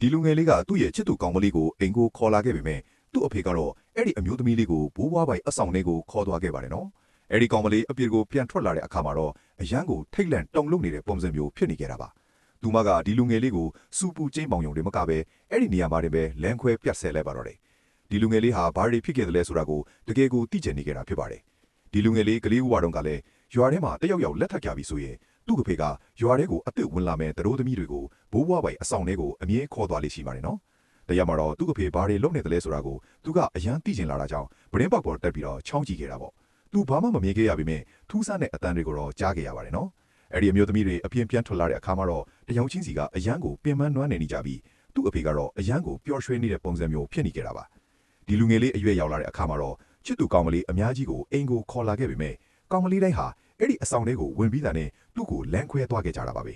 ဒီလူငယ်လေးကသူ့ရဲ့ချစ်သူကောင်မလေးကိုအိမ်ကိုခေါ်လာခဲ့ပေမဲ့သူ့အဖေကတော့အဲ့ဒီအမျိုးသမီးလေးကိုဘိုးဘွားပိုင်အဆောင်လေးကိုခေါ်သွားခဲ့ပါတယ်နော်အဲ့ဒီကောင်မလေးအပြစ်ကိုပြန်ထွက်လာတဲ့အခါမှာတော့အရန်ကိုထိတ်လန့်တုန်လှုပ်နေတဲ့ပုံစံမျိုးဖြစ်နေခဲ့တာပါသူမကဒီလူငယ်လေးကိုစူပူကျိန်းမောင်ယုံတွေမကပဲအဲ့ဒီနေရာမှာတင်ပဲလမ်းခွဲပြတ်ဆဲလိုက်ပါတော့တယ်ဒီလူငယ်လေးဟာဘာတွေဖြစ်ခဲ့တယ်လဲဆိုတာကိုတကယ်ကိုသိချင်နေကြတာဖြစ်ပါတယ်ဒီလူငယ်လေးကလေးဦးဝါတုံးကလည်းရွာထဲမှာတယောက်ယောက်လက်ထပ်ကြပြီဆိုရင်သူ့ကဖေကရွာထဲကိုအစ်စ်ဝင်လာမဲ့တရိုးသမီးတွေကိုဘိုးဘွားပိုင်အဆောင်လေးကိုအမြဲခေါ်သွားလိမ့်ရှိပါတယ်နော်တရားမှာတော့သူ့ကဖေဘာတွေလုပ်နေတယ်လဲဆိုတာကိုသူကအရန်သိချင်လာတာကြောင့်ပရင်းပေါက်ပေါ်တက်ပြီးတော့ချောင်းကြည့်ခဲ့တာပေါ့သူဘာမှမမြင်ခဲ့ရပေမဲ့ထူးဆန်းတဲ့အတန်တွေကိုတော့ကြားခဲ့ရပါတယ်နော်အဲ့ဒီအမျိုးသမီးတွေအပြင်းပြန်ထွက်လာတဲ့အခါမှာတော့တယောက်ချင်းစီကအရန်ကိုပင်ပန်းနွမ်းနေနေကြပြီးသူ့အဖေကတော့အရန်ကိုပျော်ရွှင်နေတဲ့ပုံစံမျိုးဖြစ်နေကြတာပါဒီလူငယ်လေးအရွယ်ရောက်လာတဲ့အခါမှာတော့ချစ်သူကောင်မလေးအများကြီးကိုအိမ်ကိုခေါ်လာခဲ့ပေမဲ့ကောင်မလေးတိုင်းဟာအဲ့ဒီအဆောင်လေးကိုဝင်ပြီးတာနဲ့သူ့ကိုလမ်းခွဲသွားခဲ့ကြတာပါပဲ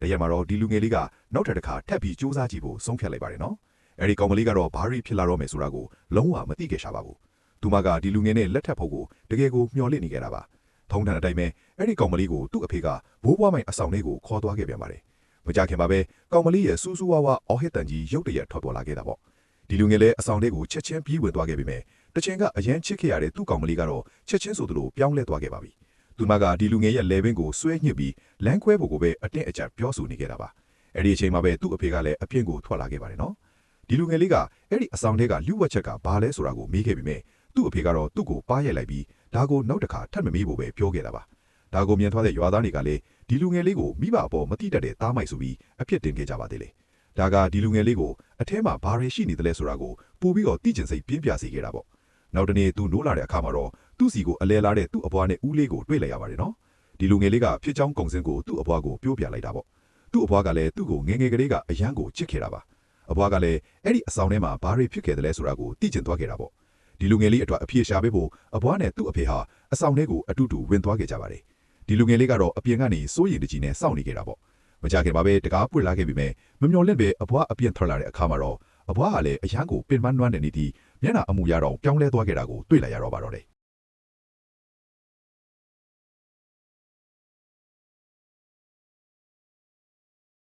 တရက်မှာတော့ဒီလူငယ်လေးကနောက်ထပ်တစ်ခါထပ်ပြီးစူးစမ်းကြည့်ဖို့ဆုံးဖြတ်လိုက်ပါတယ်နော်အဲ့ဒီကောင်မလေးကတော့ဘာရီဖြစ်လာတော့မယ်ဆိုတာကိုလုံးဝမသိခဲ့ရှာပါဘူးသူမကဒီလူငယ်နဲ့လက်ထပ်ဖို့ကိုတကယ်ကိုမျှော်လင့်နေခဲ့တာပါထုံးထန်အတိုင်းပဲအဲ့ဒီကောင်မလေးကိုသူ့အဖေကဘိုးဘွားမိုင်အဆောင်လေးကိုခေါ်သွားခဲ့ပြန်ပါတယ်မကြခင်ပါပဲကောင်မလေးရဲ့စူးစူးဝါးဝါအော်ဟစ်တန်ကြီးရုတ်တရက်ထွက်ပေါ်လာခဲ့တာပေါ့ဒီလူငယ်လည်းအဆောင်လေးကိုချက်ချင်းပြေးဝင်သွားခဲ့ပေမဲ့တချင်ကအရန်ချစ်ခဲ့ရတဲ့သူ့ကောင်မလေးကတော့ချက်ချင်းဆိုသလိုပြောင်းလဲသွားခဲ့ပါပြီသူမကဒီလူငယ်ရဲ့လေဘင်းကိုဆွဲညှစ်ပြီးလမ်းခွဲဖို့ကိုပဲအတင်းအကျပ်ပြောဆိုနေခဲ့တာပါအဲ့ဒီအချိန်မှာပဲသူ့အဖေကလည်းအပြင်းကိုထွက်လာခဲ့ပါတယ်နော်ဒီလူငယ်လေးကအဲ့ဒီအဆောင်ထဲကလူဝက်ချက်ကဘာလဲဆိုတာကိုမေးခဲ့ပေမဲ့သူ့အဖေကတော့သူ့ကိုပါးရိုက်လိုက်ပြီးဒါကိုနောက်တစ်ခါထပ်မမေးဖို့ပဲပြောခဲ့တာပါဒါကိုမြင်သွားတဲ့ရွာသားတွေကလည်းဒီလူငယ်လေးကိုမိဘအပေါ်မတိတတ်တဲ့သားမိုက်ဆိုပြီးအဖြစ်တင်ခဲ့ကြပါသေးတယ်ဒါကဒီလူငယ်လေးကိုအထဲမှာဘာတွေရှိနေတယ်လဲဆိုတာကိုပို့ပြီးတော့သိကျင်စိတ်ပြင်းပြစေခဲ့တာပေါ့နောက်တနေ့သူနိုးလာတဲ့အခါမှာတော့သူ့စီကိုအလဲလာတဲ့သူ့အဘွားနဲ့ဦးလေးကိုတွေ့လိုက်ရပါတယ်နော်ဒီလူငယ်လေးကဖြစ်ချောင်းကုံစင်းကိုသူ့အဘွားကိုပြောပြလိုက်တာပေါ့သူ့အဘွားကလည်းသူ့ကိုငယ်ငယ်ကလေးကအယမ်းကိုချစ်ခဲ့တာပါအဘွားကလည်းအဲ့ဒီအဆောင်ထဲမှာဘာတွေဖြစ်ခဲ့တယ်လဲဆိုတာကိုသိကျင်သွားခဲ့တာပေါ့ဒီလူငယ်လေးအတွက်အပြေရှာပေးဖို့အဘွားနဲ့သူ့အဖေဟာအဆောင်ထဲကိုအတူတူဝင်သွားခဲ့ကြပါတယ်ဒီလူငယ်လေးကတော့အပြင်ကနေစိုးရိမ်တကြီးနဲ့စောင့်နေခဲ့တာပေါ့မကြခင်ပါပဲတကားပွင့်လာခဲ့ပြီမဲ့မမျော်လင့်ပဲအဘွားအပြင်ထွက်လာတဲ့အခါမှာတော့အဘွားကလည်းအယမ်းကိုပင်ပန်းနွမ်းနေနေပြီးမျက်နှာအမူအရာတော့ပြောင်းလဲသွားခဲ့တာကိုတွေ့လိုက်ရတော့ပါတော့တယ်